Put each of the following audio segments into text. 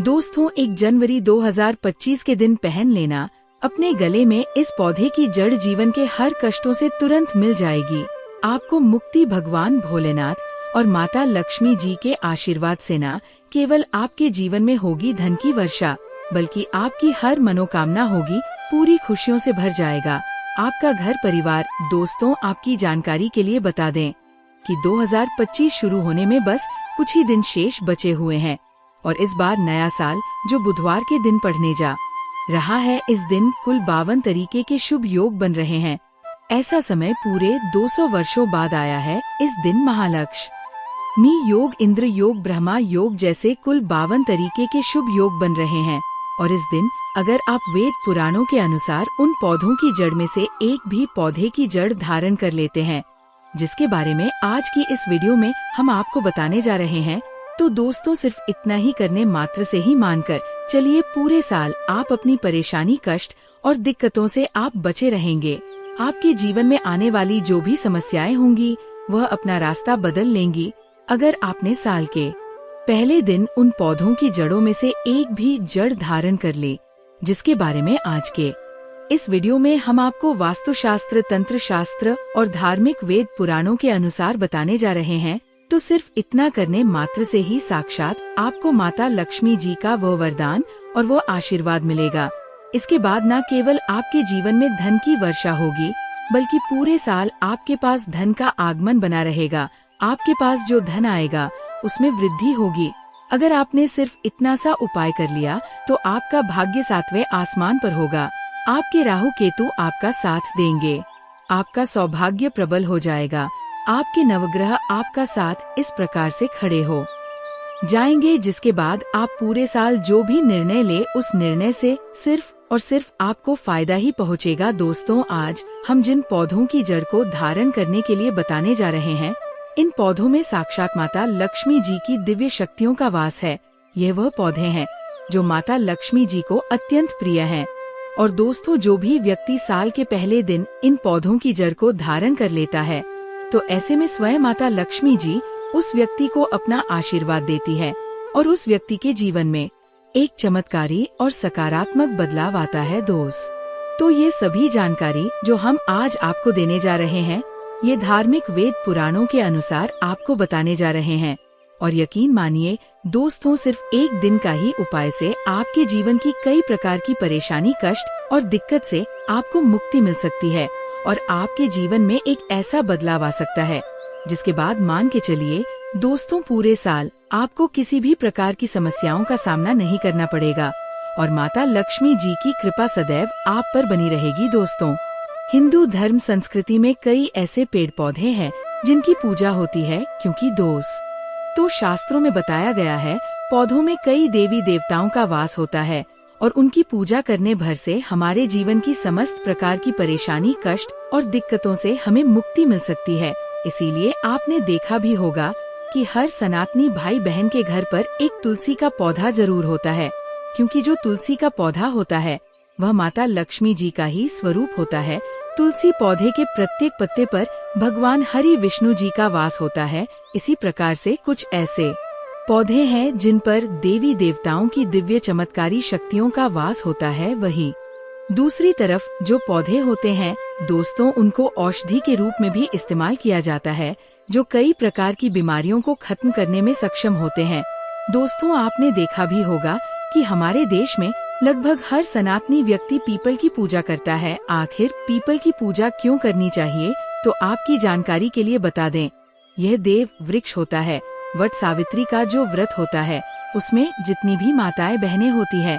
दोस्तों, 1 जनवरी 2025 के दिन पहन लेना अपने गले में इस पौधे की जड़ जीवन के हर कष्टों से तुरंत मिल जाएगी। आपको मुक्ति भगवान भोलेनाथ और माता लक्ष्मी जी के आशीर्वाद से न केवल आपके जीवन में होगी धन की वर्षा, बल्कि आपकी हर मनोकामना होगी पूरी खुशियों से भर जाएगा। आपका घर परिवार। दोस्तों, आपकी जानकारी के लिए बता दें कि 2025 शुरू होने में बस कुछ ही दिन शेष बचे हुए हैं और इस बार नया साल जो बुधवार के दिन पड़ने जा रहा है, इस दिन कुल 52 तरीके के शुभ योग बन रहे हैं। ऐसा समय पूरे 200 वर्षों बाद आया है। इस दिन महालक्ष्मी योग, इंद्र योग, ब्रह्मा योग जैसे कुल 52 तरीके के शुभ योग बन रहे हैं और इस दिन अगर आप वेद पुराणों के अनुसार उन पौधों की जड़ में से एक भी पौधे की जड़ धारण कर लेते हैं, जिसके बारे में आज की इस वीडियो में हम आपको बताने जा रहे हैं, तो दोस्तों सिर्फ इतना ही करने मात्र से ही मानकर चलिए पूरे साल आप अपनी परेशानी, कष्ट और दिक्कतों से आप बचे रहेंगे। आपके जीवन में आने वाली जो भी समस्याएं होंगी वह अपना रास्ता बदल लेंगी अगर आपने साल के पहले दिन उन पौधों की जड़ों में से एक भी जड़ धारण कर ली, जिसके बारे में आज के इस वीडियो में हम आपको वास्तुशास्त्र, तंत्र शास्त्र और धार्मिक वेद पुराणों के अनुसार बताने जा रहे हैं। तो सिर्फ इतना करने मात्र से ही साक्षात आपको माता लक्ष्मी जी का वो वरदान और वो आशीर्वाद मिलेगा। इसके बाद न केवल आपके जीवन में धन की वर्षा होगी, बल्कि पूरे साल आपके पास धन का आगमन बना रहेगा। आपके पास जो धन आएगा उसमें वृद्धि होगी। अगर आपने सिर्फ इतना सा उपाय कर लिया तो आपका भाग्य 7वें आसमान पर होगा। आपके राहु केतु आपका साथ देंगे, आपका सौभाग्य प्रबल हो जाएगा। आपके नवग्रह आपका साथ इस प्रकार से खड़े हो जाएंगे, जिसके बाद आप पूरे साल जो भी निर्णय ले उस निर्णय से सिर्फ और सिर्फ आपको फायदा ही पहुंचेगा। दोस्तों, आज हम जिन पौधों की जड़ को धारण करने के लिए बताने जा रहे हैं, इन पौधों में साक्षात माता लक्ष्मी जी की दिव्य शक्तियों का वास है। ये वह पौधे हैं जो माता लक्ष्मी जी को अत्यंत प्रिय हैं। और दोस्तों, जो भी व्यक्ति साल के पहले दिन इन पौधों की जड़ को धारण कर लेता है, तो ऐसे में स्वयं माता लक्ष्मी जी उस व्यक्ति को अपना आशीर्वाद देती है और उस व्यक्ति के जीवन में एक चमत्कारी और सकारात्मक बदलाव आता है। तो ये सभी जानकारी जो हम आज आपको देने जा रहे हैं, ये धार्मिक वेद पुराणों के अनुसार आपको बताने जा रहे हैं। और यकीन मानिए दोस्तों, सिर्फ एक दिन का ही उपाय से आपके जीवन की कई प्रकार की परेशानी, कष्ट और दिक्कत से आपको मुक्ति मिल सकती है और आपके जीवन में एक ऐसा बदलाव आ सकता है जिसके बाद मान के चलिए दोस्तों, पूरे साल आपको किसी भी प्रकार की समस्याओं का सामना नहीं करना पड़ेगा और माता लक्ष्मी जी की कृपा सदैव आप पर बनी रहेगी। दोस्तों, हिंदू धर्म संस्कृति में कई ऐसे पेड़ पौधे हैं जिनकी पूजा होती है, क्योंकि तो शास्त्रों में बताया गया है पौधों में कई देवी देवताओं का वास होता है और उनकी पूजा करने भर से हमारे जीवन की समस्त प्रकार की परेशानी, कष्ट और दिक्कतों से हमें मुक्ति मिल सकती है। इसीलिए आपने देखा भी होगा कि हर सनातनी भाई बहन के घर पर एक तुलसी का पौधा जरूर होता है, क्योंकि जो तुलसी का पौधा होता है वह माता लक्ष्मी जी का ही स्वरूप होता है। तुलसी पौधे के प्रत्येक पत्ते पर भगवान हरि विष्णु जी का वास होता है। इसी प्रकार से कुछ ऐसे पौधे हैं जिन पर देवी देवताओं की दिव्य चमत्कारी शक्तियों का वास होता है। वहीं दूसरी तरफ जो पौधे होते हैं दोस्तों, उनको औषधि के रूप में भी इस्तेमाल किया जाता है, जो कई प्रकार की बीमारियों को खत्म करने में सक्षम होते हैं। दोस्तों, आपने देखा भी होगा कि हमारे देश में लगभग हर सनातनी व्यक्ति पीपल की पूजा करता है। आखिर पीपल की पूजा क्यों करनी चाहिए, तो आपकी जानकारी के लिए बता दें, यह देव वृक्ष होता है। वट सावित्री का जो व्रत होता है उसमें जितनी भी माताएं बहनें होती है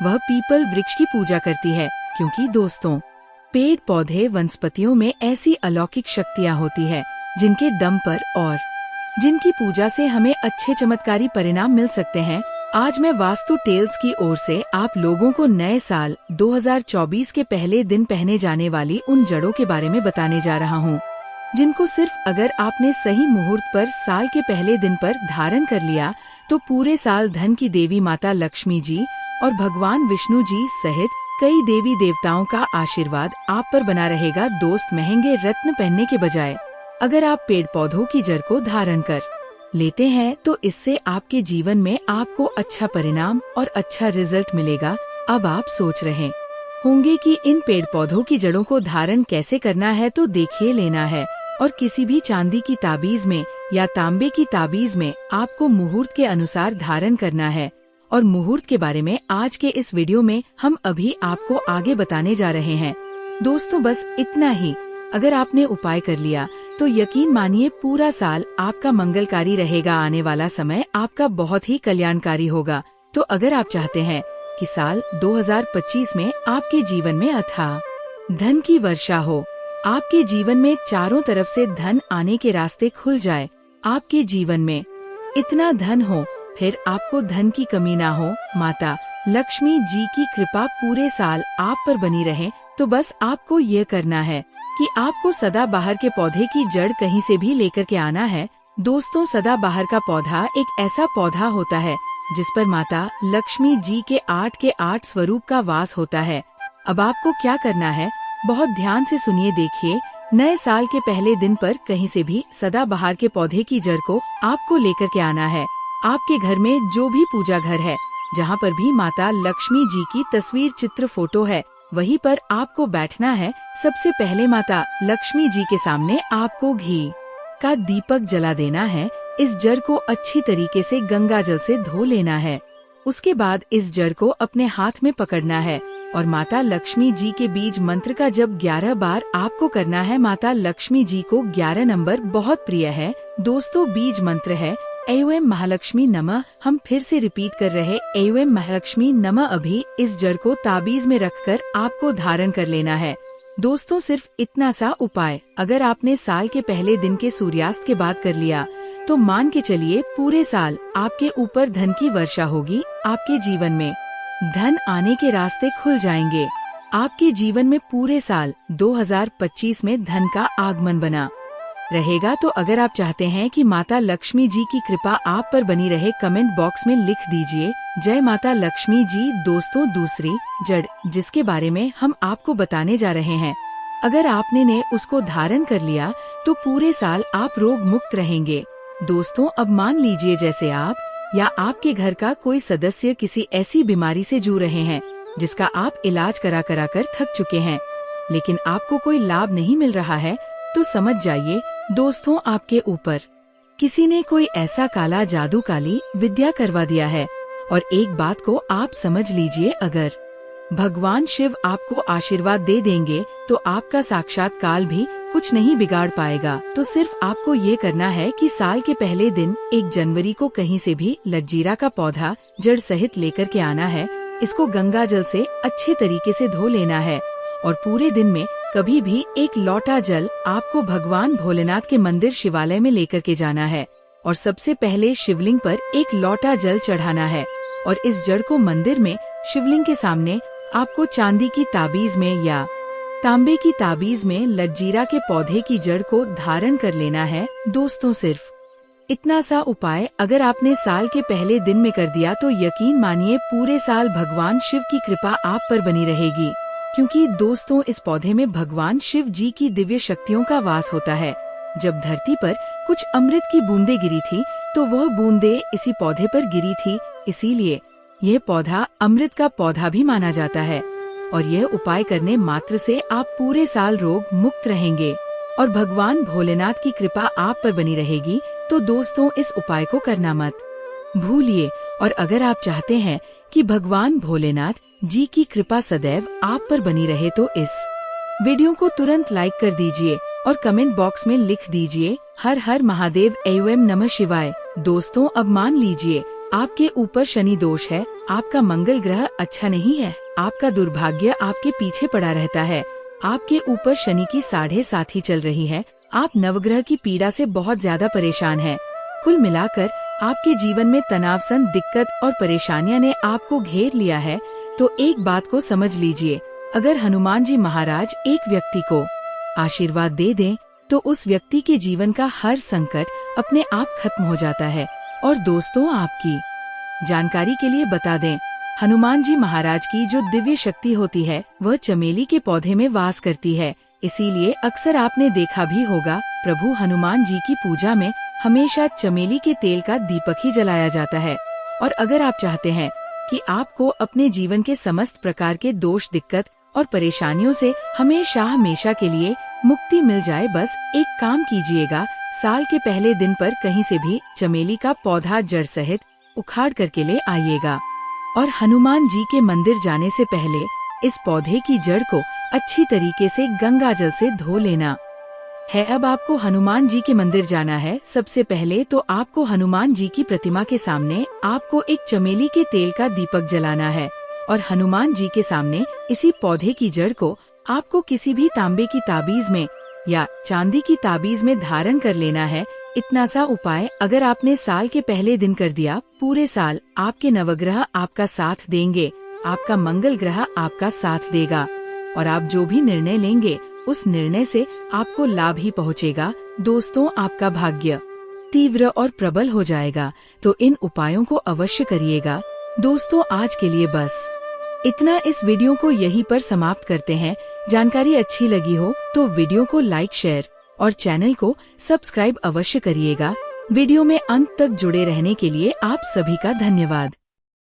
वह पीपल वृक्ष की पूजा करती है, क्योंकि दोस्तों, पेड़ पौधे वनस्पतियों में ऐसी अलौकिक शक्तियाँ होती है जिनके दम पर और जिनकी पूजा से हमें अच्छे चमत्कारी परिणाम मिल सकते हैं। आज मैं वास्तु टेल्स की ओर से आप लोगों को नए साल 2024 के पहले दिन पहने जाने वाली उन जड़ों के बारे में बताने जा रहा हूँ, जिनको सिर्फ अगर आपने सही मुहूर्त पर साल के पहले दिन पर धारण कर लिया तो पूरे साल धन की देवी माता लक्ष्मी जी और भगवान विष्णु जी सहित कई देवी देवताओं का आशीर्वाद आप पर बना रहेगा। दोस्त, महंगे रत्न पहनने के बजाय अगर आप पेड़ पौधों की जड़ को धारण कर लेते हैं तो इससे आपके जीवन में आपको अच्छा परिणाम और अच्छा रिजल्ट मिलेगा। अब आप सोच रहे होंगे कि इन पेड़ पौधों की जड़ों को धारण कैसे करना है, तो देखिए लेना है और किसी भी चांदी की ताबीज में या तांबे की ताबीज में आपको मुहूर्त के अनुसार धारण करना है। और मुहूर्त के बारे में आज के इस वीडियो में हम अभी आपको आगे बताने जा रहे हैं। दोस्तों बस इतना ही। अगर आपने उपाय कर लिया तो यकीन मानिए पूरा साल आपका मंगलकारी रहेगा। आने वाला समय आपका बहुत ही कल्याणकारी होगा। तो अगर आप चाहते हैं कि साल 2025 में आपके जीवन में अथाह धन की वर्षा हो, आपके जीवन में चारों तरफ से धन आने के रास्ते खुल जाए, आपके जीवन में इतना धन हो फिर आपको धन की कमी ना हो, माता लक्ष्मी जी की कृपा पूरे साल आप पर बनी रहे, तो बस आपको ये करना है कि आपको सदाबहार के पौधे की जड़ कहीं से भी लेकर के आना है। दोस्तों सदाबहार का पौधा एक ऐसा पौधा होता है जिस पर माता लक्ष्मी जी के 8 स्वरूप का वास होता है। अब आपको क्या करना है, बहुत ध्यान से सुनिए। देखिए, नए साल के पहले दिन पर कहीं से भी सदाबहार के पौधे की जड़ को आपको लेकर के आना है। आपके घर में जो भी पूजा घर है, जहाँ पर भी माता लक्ष्मी जी की तस्वीर चित्र फोटो है, वहीं पर आपको बैठना है। सबसे पहले माता लक्ष्मी जी के सामने आपको घी का दीपक जला देना है। इस जड़ को अच्छी तरीके से गंगा जल से धो लेना है। उसके बाद इस जड़ को अपने हाथ में पकड़ना है और माता लक्ष्मी जी के बीज मंत्र का जब 11 बार आपको करना है। माता लक्ष्मी जी को 11 नंबर बहुत प्रिय है। दोस्तों बीज मंत्र है ऐं महालक्ष्मी नमः। हम फिर से रिपीट कर रहे ऐं महालक्ष्मी नमः। अभी इस जड़ को ताबीज में रखकर आपको धारण कर लेना है। दोस्तों सिर्फ इतना सा उपाय अगर आपने साल के पहले दिन के सूर्यास्त के बाद कर लिया तो मान के चलिए पूरे साल आपके ऊपर धन की वर्षा होगी। आपके जीवन में धन आने के रास्ते खुल जाएंगे। आपके जीवन में पूरे साल 2025 में धन का आगमन बना रहेगा। तो अगर आप चाहते हैं कि माता लक्ष्मी जी की कृपा आप पर बनी रहे, कमेंट बॉक्स में लिख दीजिए जय माता लक्ष्मी जी। दोस्तों दूसरी जड़ जिसके बारे में हम आपको बताने जा रहे हैं, अगर आपने ने उसको धारण कर लिया तो पूरे साल आप रोग मुक्त रहेंगे। दोस्तों अब मान लीजिए जैसे आप या आपके घर का कोई सदस्य किसी ऐसी बीमारी से जूझ रहे हैं जिसका आप इलाज करा कर थक चुके हैं, लेकिन आपको कोई लाभ नहीं मिल रहा है, तो समझ जाइए दोस्तों आपके ऊपर किसी ने कोई ऐसा काला जादू काली विद्या करवा दिया है। और एक बात को आप समझ लीजिए, अगर भगवान शिव आपको आशीर्वाद दे देंगे तो आपका साक्षात काल भी कुछ नहीं बिगाड़ पाएगा। तो सिर्फ आपको ये करना है कि साल के पहले दिन 1 जनवरी को कहीं से भी लज्जीरा का पौधा जड़ सहित लेकर के आना है। इसको गंगा जल से अच्छे तरीके से धो लेना है और पूरे दिन में कभी भी 1 लोटा जल आपको भगवान भोलेनाथ के मंदिर शिवालय में लेकर के जाना है और सबसे पहले शिवलिंग पर 1 लोटा जल चढ़ाना है। और इस जड़ को मंदिर में शिवलिंग के सामने आपको चांदी की ताबीज में या तांबे की ताबीज में लज्जीरा के पौधे की जड़ को धारण कर लेना है। दोस्तों सिर्फ इतना सा उपाय अगर आपने साल के पहले दिन में कर दिया तो यकीन मानिए पूरे साल भगवान शिव की कृपा आप पर बनी रहेगी, क्योंकि दोस्तों इस पौधे में भगवान शिव जी की दिव्य शक्तियों का वास होता है। जब धरती पर कुछ अमृत की बूंदें गिरी थी तो वह बूंदें इसी पौधे पर गिरी थी, इसीलिए यह पौधा अमृत का पौधा भी माना जाता है। और यह उपाय करने मात्र से आप पूरे साल रोग मुक्त रहेंगे और भगवान भोलेनाथ की कृपा आप पर बनी रहेगी। तो दोस्तों इस उपाय को करना मत भूलिए। और अगर आप चाहते हैं कि भगवान भोलेनाथ जी की कृपा सदैव आप पर बनी रहे तो इस वीडियो को तुरंत लाइक कर दीजिए और कमेंट बॉक्स में लिख दीजिए हर हर महादेव ऐं नमः शिवाय। दोस्तों अब मान लीजिए आपके ऊपर शनि दोष है, आपका मंगल ग्रह अच्छा नहीं है, आपका दुर्भाग्य आपके पीछे पड़ा रहता है, आपके ऊपर शनि की 7.5 चल रही है, आप नवग्रह की पीड़ा से बहुत ज्यादा परेशान हैं। कुल मिलाकर आपके जीवन में तनावसन दिक्कत और परेशानियां ने आपको घेर लिया है। तो एक बात को समझ लीजिए, अगर हनुमान जी महाराज एक व्यक्ति को आशीर्वाद दे दें तो उस व्यक्ति के जीवन का हर संकट अपने आप खत्म हो जाता है। और दोस्तों आपकी जानकारी के लिए बता दें, हनुमान जी महाराज की जो दिव्य शक्ति होती है वह चमेली के पौधे में वास करती है, इसीलिए अक्सर आपने देखा भी होगा प्रभु हनुमान जी की पूजा में हमेशा चमेली के तेल का दीपक ही जलाया जाता है। और अगर आप चाहते हैं कि आपको अपने जीवन के समस्त प्रकार के दोष, दिक्कत और परेशानियों से हमेशा हमेशा के लिए मुक्ति मिल जाए, बस एक काम कीजिएगा, साल के पहले दिन पर कहीं से भी चमेली का पौधा जड़ सहित उखाड़ करके ले आइएगा और हनुमान जी के मंदिर जाने से पहले इस पौधे की जड़ को अच्छी तरीके से गंगा जल से धो लेना है। अब आपको हनुमान जी के मंदिर जाना है। सबसे पहले तो आपको हनुमान जी की प्रतिमा के सामने आपको एक चमेली के तेल का दीपक जलाना है और हनुमान जी के सामने इसी पौधे की जड़ को आपको किसी भी तांबे की ताबीज में या चांदी की ताबीज में धारण कर लेना है। इतना सा उपाय अगर आपने साल के पहले दिन कर दिया, पूरे साल आपके नवग्रह आपका साथ देंगे, आपका मंगल ग्रह आपका साथ देगा और आप जो भी निर्णय लेंगे उस निर्णय से आपको लाभ ही पहुँचेगा। दोस्तों, आपका भाग्य तीव्र और प्रबल हो जाएगा, तो इन उपायों को अवश्य करिएगा। दोस्तों, आज के लिए बस इतना। इस वीडियो को यहीं पर समाप्त करते हैं। जानकारी अच्छी लगी हो तो वीडियो को लाइक, शेयर और चैनल को सब्सक्राइब अवश्य करिएगा। वीडियो में अंत तक जुड़े रहने के लिए आप सभी का धन्यवाद।